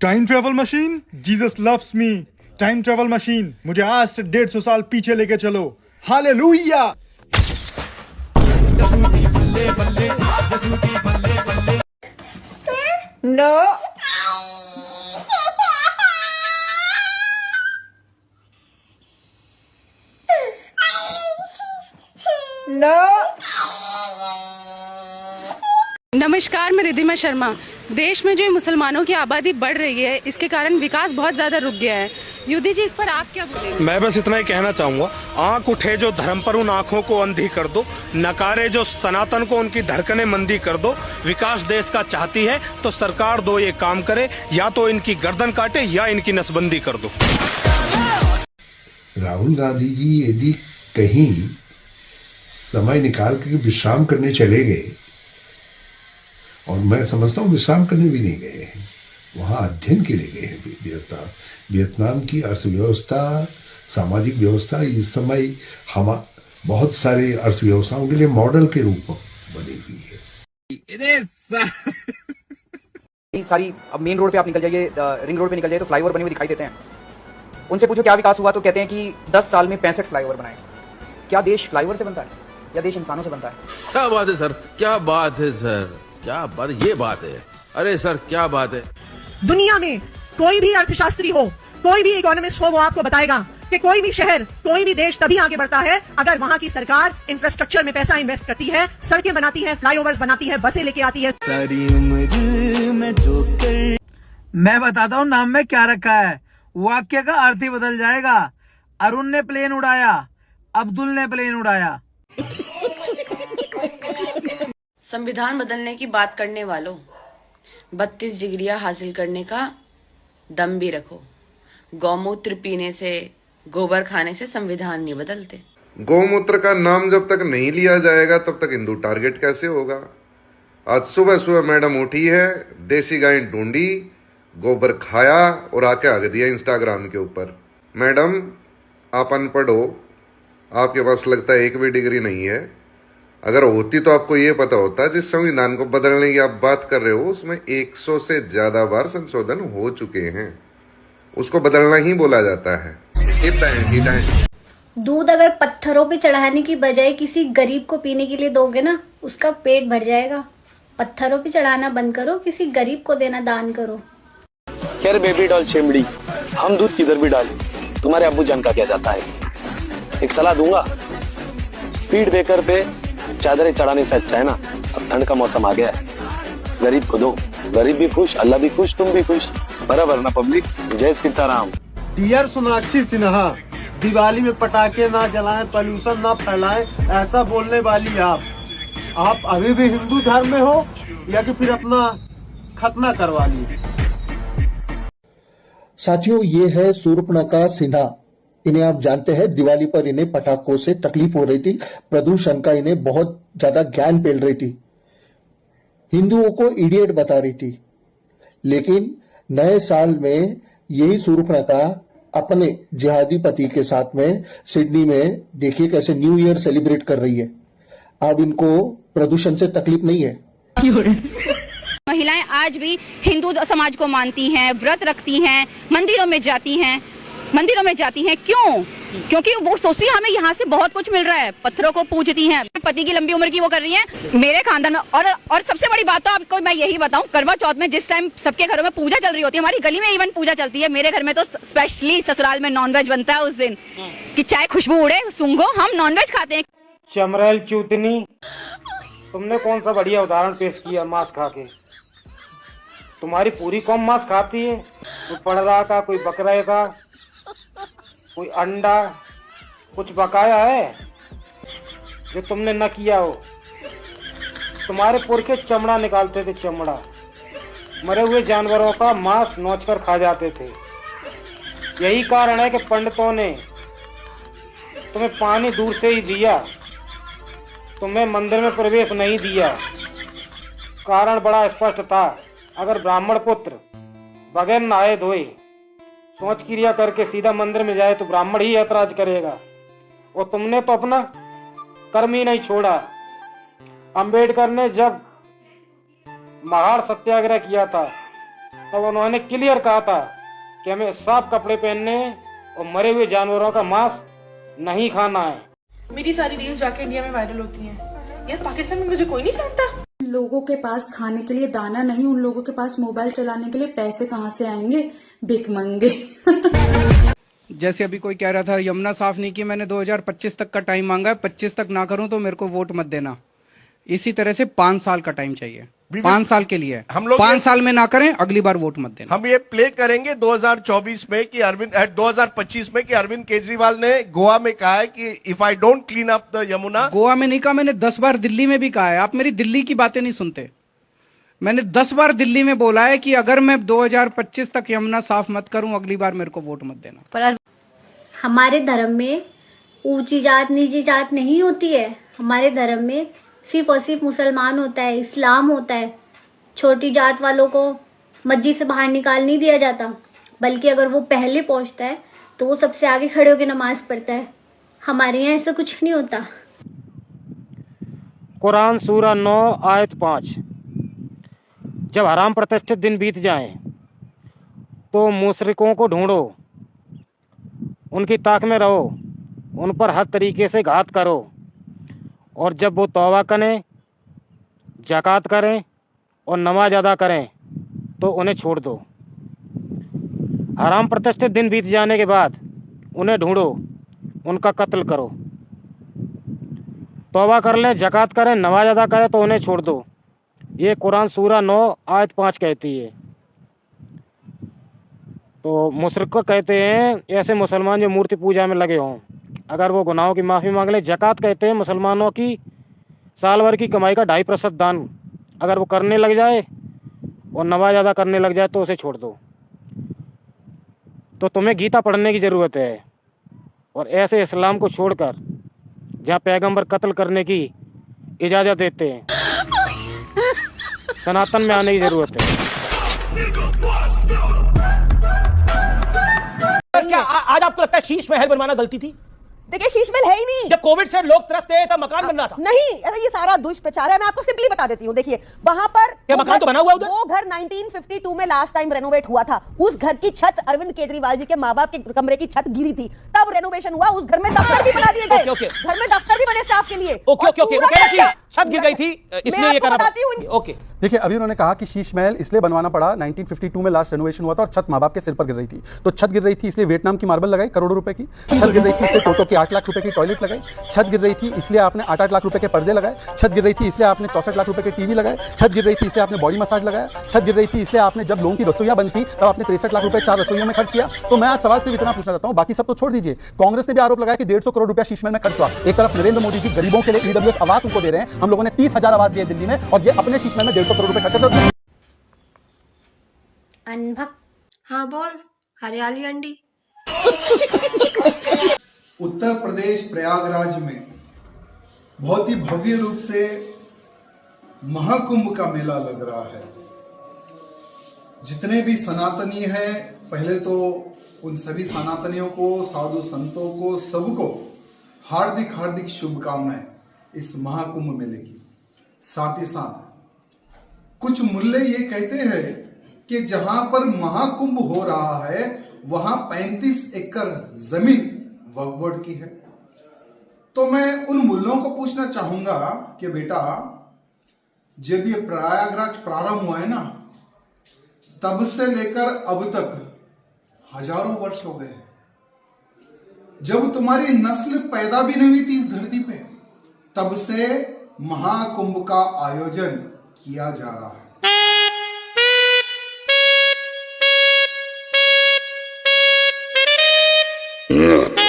Time travel machine, Jesus loves me. Time travel machine, मुझे आज से 150 साल पीछे लेके चलो। हालेलुया। No. No. नमस्कार, मैं रिद्धिमा शर्मा। देश में जो मुसलमानों की आबादी बढ़ रही है, इसके कारण विकास बहुत ज्यादा रुक गया है। युद्धि जी, इस पर आप क्या बोलेंगे? मैं बस इतना ही कहना चाहूंगा, आंख उठे जो धर्म पर उन आंखों को अंधी कर दो, नकारे जो सनातन को उनकी धड़कनें मंदी कर दो। विकास देश का चाहती है तो सरकार दो ये काम करे, या तो इनकी गर्दन काटे या इनकी नसबंदी कर दो। राहुल गांधी जी यदि कहीं समय निकाल के विश्राम करने चले गए, और मैं समझता हूँ विश्राम करने भी नहीं गए हैं, वहाँ अध्ययन के लिए गए हैं। वियतनाम की अर्थव्यवस्था, सामाजिक व्यवस्था इस समय हम बहुत सारे अर्थव्यवस्थाओं के लिए मॉडल के रूप में बनी हुई है। सारी अब मेन रोड पे आप निकल जाइए, रिंग रोड पे निकल जाइए तो फ्लाईओवर बने हुए दिखाई देते हैं। उनसे पूछो क्या विकास हुआ तो कहते हैं कि 10 साल में 65 फ्लाईओवर बनाए। क्या देश फ्लाईओवर से बनता है या देश इंसानों से बनता है? क्या बात है सर, क्या बात है सर, क्या बात, ये बात है। अरे सर क्या बात है। दुनिया में कोई भी अर्थशास्त्री हो, कोई भी इकोनॉमिस्ट हो, वो आपको बताएगा कि कोई भी शहर, कोई भी देश तभी आगे बढ़ता है अगर वहाँ की सरकार इंफ्रास्ट्रक्चर में पैसा इन्वेस्ट करती है, सड़कें बनाती है, फ्लाईओवर्स बनाती है, बसें लेके आती है। सारी उम्र में जो कर... मैं बताता हूँ नाम में क्या रखा है। वाक्य का अर्थ ही बदल जाएगा। अरुण ने प्लेन उड़ाया, अब्दुल ने प्लेन उड़ाया। संविधान बदलने की बात करने वालों, 32 डिग्रियां हासिल करने का दम भी रखो। गौमूत्र पीने से, गोबर खाने से संविधान नहीं बदलते। गौमूत्र का नाम जब तक नहीं लिया जाएगा तब तक हिंदू टारगेट कैसे होगा? आज सुबह सुबह मैडम उठी है, देसी गाय ढूंढी, गोबर खाया और आके आगे दिया इंस्टाग्राम के ऊपर। मैडम आप अनपढ़ हो, आपके पास लगता है एक भी डिग्री नहीं है। अगर होती तो आपको ये पता होता, जिस संविधान को बदलने की आप बात कर रहे हो उसमें 100 से ज्यादा बार संशोधन हो चुके हैं। उसको बदलना ही बोला जाता है। दूध अगर पत्थरों पे चढ़ाने की बजाय किसी गरीब को पीने के लिए दोगे ना, उसका पेट भर जाएगा। पत्थरों पे चढ़ाना बंद करो, किसी गरीब को देना दान करो। खैर बेबी डॉल चिमड़ी, हम दूध किधर भी डालें, तुम्हारे अब्बू जान का क्या जाता है। एक सलाह दूंगा, स्पीड ब्रेकर पे चादरें चढ़ाने से अच्छा है ना, अब ठंड का मौसम आ गया है, गरीब को दो, गरीब भी खुश, अल्लाह भी खुश, तुम भी खुश, बराबर ना पब्लिक। जय सीताराम। डियर सोनाक्षी सिन्हा, दिवाली में पटाखे ना जलाएं, पॉल्यूशन ना फैलाएं, ऐसा बोलने वाली आप अभी भी हिंदू धर्म में हो या कि फिर अपना खतना करवा ली? साथियों, ये है शूर्पणखा सिन्हा। इन्हें आप जानते हैं, दिवाली पर इन्हें पटाखों से तकलीफ हो रही थी, प्रदूषण का इन्हें बहुत ज्यादा ज्ञान फैल रही थी, हिंदुओं को इडियट बता रही थी। लेकिन नए साल में यही शूर्पणखा अपने जिहादी पति के साथ में सिडनी में देखिए कैसे न्यू ईयर सेलिब्रेट कर रही है। अब इनको प्रदूषण से तकलीफ नहीं है। महिलाएं आज भी हिंदू समाज को मानती हैं, व्रत रखती हैं, मंदिरों में जाती हैं। क्यों? क्योंकि वो सोचती है हमें यहाँ से बहुत कुछ मिल रहा है। पत्थरों को पूजती हैं, पति की लंबी उम्र की वो कर रही हैं। मेरे खानदान में और सबसे बड़ी बात तो आपको मैं यही बताऊं, करवा चौथ में जिस टाइम सबके घरों में पूजा चल रही होती है, हमारी गली में इवन पूजा चलती है, मेरे घर में तो स्पेशली ससुराल में नॉनवेज बनता है उस दिन, कि चाहे खुशबू उड़े, सूंघो, हम नॉनवेज खाते हैं। चमरेल चूतनी, तुमने कौन सा बढ़िया उदाहरण पेश किया मांस खा के। तुम्हारी पूरी कौम मांस खाती है, कोई पड़रा का, कोई बकरे का, कोई अंडा, कुछ बकाया है जो तुमने न किया हो। तुम्हारे पुरखे चमड़ा निकालते थे, चमड़ा, मरे हुए जानवरों का मांस नोचकर खा जाते थे। यही कारण है कि पंडितों ने तुम्हें पानी दूर से ही दिया, तुम्हें मंदिर में प्रवेश नहीं दिया। कारण बड़ा स्पष्ट था, अगर ब्राह्मण पुत्र बगैर नहाए धोए सोच क्रिया करके सीधा मंदिर में जाए तो ब्राह्मण ही ऐतराज करेगा, और तुमने तो अपना कर्म ही नहीं छोड़ा। अंबेडकर ने जब महार सत्याग्रह किया था तब उन्होंने क्लियर कहा था कि हमें साफ कपड़े पहनने और मरे हुए जानवरों का मांस नहीं खाना है। मेरी सारी रील्स जाके इंडिया में वायरल होती हैं। यार पाकिस्तान में मुझे कोई नहीं जानता। लोगों के पास खाने के लिए दाना नहीं, उन लोगों के पास मोबाइल चलाने के लिए पैसे कहाँ से आएंगे? भिखमंगे। जैसे अभी कोई कह रहा था यमुना साफ नहीं की, मैंने 2025 तक का टाइम मांगा है, 25 तक ना करूं तो मेरे को वोट मत देना। इसी तरह से 5 साल का टाइम चाहिए, 5 साल के लिए। हम लोग 5 साल में ना करें, अगली बार वोट मत देना। हम ये प्ले करेंगे 2024 में कि 2025 में कि अरविंद केजरीवाल ने गोवा में कहा है कि if I don't clean up the Yamuna. Goa में नहीं कहा, मैंने 10 बार दिल्ली में भी कहा है। आप मेरी दिल्ली की बातें नहीं सुनते। मैंने 10 बार दिल्ली में बोला है कि अगर मैं 2025 तक यमुना साफ मत करूं, अगली बार मेरे को वोट मत देना। पर हमारे धर्म में ऊंची जात नीची जात नहीं होती है। हमारे धर्म में सिर्फ और सिर्फ मुसलमान होता है, इस्लाम होता है। छोटी जात वालों को मस्जिद से बाहर निकाल नहीं दिया जाता, बल्कि अगर वो पहले पहुंचता है तो वो सबसे आगे खड़े होकर नमाज पढ़ता है। हमारे यहाँ ऐसा कुछ नहीं होता। कुरान सूरा 9 आयत 5, जब हराम प्रतिष्ठित दिन बीत जाएं तो मुशरिकों को ढूंढो, उनकी ताक में रहो, उन पर हर तरीके से घात करो, और जब वो तौबा करें, ज़कात करें और नमाज अदा करें तो उन्हें छोड़ दो। हराम प्रतिष्ठित दिन बीत जाने के बाद उन्हें ढूंढो, उनका कत्ल करो। तौबा कर लें, ज़कात करें, नमाज अदा करें तो उन्हें छोड़ दो। ये कुरान सूरा 9 आयत 5 कहती है। तो मुशरिक को कहते हैं ऐसे मुसलमान जो मूर्ति पूजा में लगे हों, अगर वो गुनाहों की माफ़ी मांग ले। ज़कात कहते हैं मुसलमानों की साल भर की कमाई का 2.5% दान, अगर वो करने लग जाए और नमाज अदा करने लग जाए तो उसे छोड़ दो। तो तुम्हें गीता पढ़ने की ज़रूरत है और ऐसे इस्लाम को छोड़कर जहाँ पैगंबर कत्ल करने की इजाज़त देते हैं, सनातन में आने की ज़रूरत है। क्या आज आपको लगता है शीश महल बनवाना गलती थी? देखिए शीश महल है ही नहीं। जब कोविड से लोग त्रस्त थे तब मकान बनना था। नहीं, ऐसा ये सारा दुष्प्रचार है। मैं आपको सिंपली बता देती हूँ। देखिए वहां पर क्या मकान तो बना हुआ उधर? वो घर 1952 में लास्ट टाइम रेनोवेट हुआ था। उस घर की छत अरविंद केजरीवाल जी के माँ बाप के कमरे की छत गिरी थी, तब रेनोवेशन हुआ। उस घर में दफ्तर भी बना दिए गए। घर में दफ्तर भी बने स्टाफ के लिए। छत गिर गई थी इसलिए ये करना पड़ा। ओके, देखिए अभी उन्होंने कहा कि शीश महल इसलिए बनवाना पड़ा, 1952 में लास्ट रेनोवेशन हुआ था और छत माँ बाप के सिर पर गिर रही थी। तो छत गिर रही थी इसलिए वियतनाम की मार्बल लगाई करोड़ों रुपए की, छत गिर रही थी इसलिए टोटो की 8 लाख रुपए की टॉयलेट लगाई, छत गिर रही थी इसलिए आपने 8-8 लाख रुपए के पर्दे लगाए, छत गिर रही थी इसलिए आपने 64 लाख रुपए के टीवी लगाए, छत गिर रही थी इसलिए आपने बॉडी मसाज लगाया, छत गिर रही थी इसलिए आपने जब लोगों की रसोइयां बंद थी तब आपने 63 लाख रुपए 4 रसोइयों में खर्च किया। तो मैं आज सवाल सिर्फ इतना पूछना चाहता हूं, बाकी सब तो छोड़ दीजिए। कांग्रेस ने भी आरोप लगाया कि 150 करोड़ रुपया शीश महल में खर्च हुआ। एक तरफ नरेंद्र मोदी जी गरीबों के लिए ईडब्ल्यूएस आवास उनको दे रहे हैं, हम लोगों ने 30,000 आवास दिए दिल्ली में, और ये अपने शीश महल में 150 करोड़ रुपए खर्च करते हैं। अनभक हाँ बोल, हरियाली अंडी। उत्तर प्रदेश प्रयागराज में बहुत ही भव्य रूप से महाकुंभ का मेला लग रहा है। जितने भी सनातनी हैं, पहले तो उन सभी सनातनियों को, साधु संतों को, सबको हार्दिक हार्दिक शुभकामनाएं इस महाकुंभ मेले की। साथ ही साथ कुछ मुल्ले ये कहते हैं कि जहां पर महाकुंभ हो रहा है वहां 35 एकड़ जमीन वक्फ बोर्ड की है। तो मैं उन मुल्लों को पूछना चाहूंगा कि बेटा, जब ये प्रयागराज प्रारंभ हुआ है ना, तब से लेकर अब तक हजारों वर्ष हो गए। जब तुम्हारी नस्ल पैदा भी नहीं हुई थी इस धरती पे, तब से महाकुंभ का आयोजन किया जा रहा है। Yeah.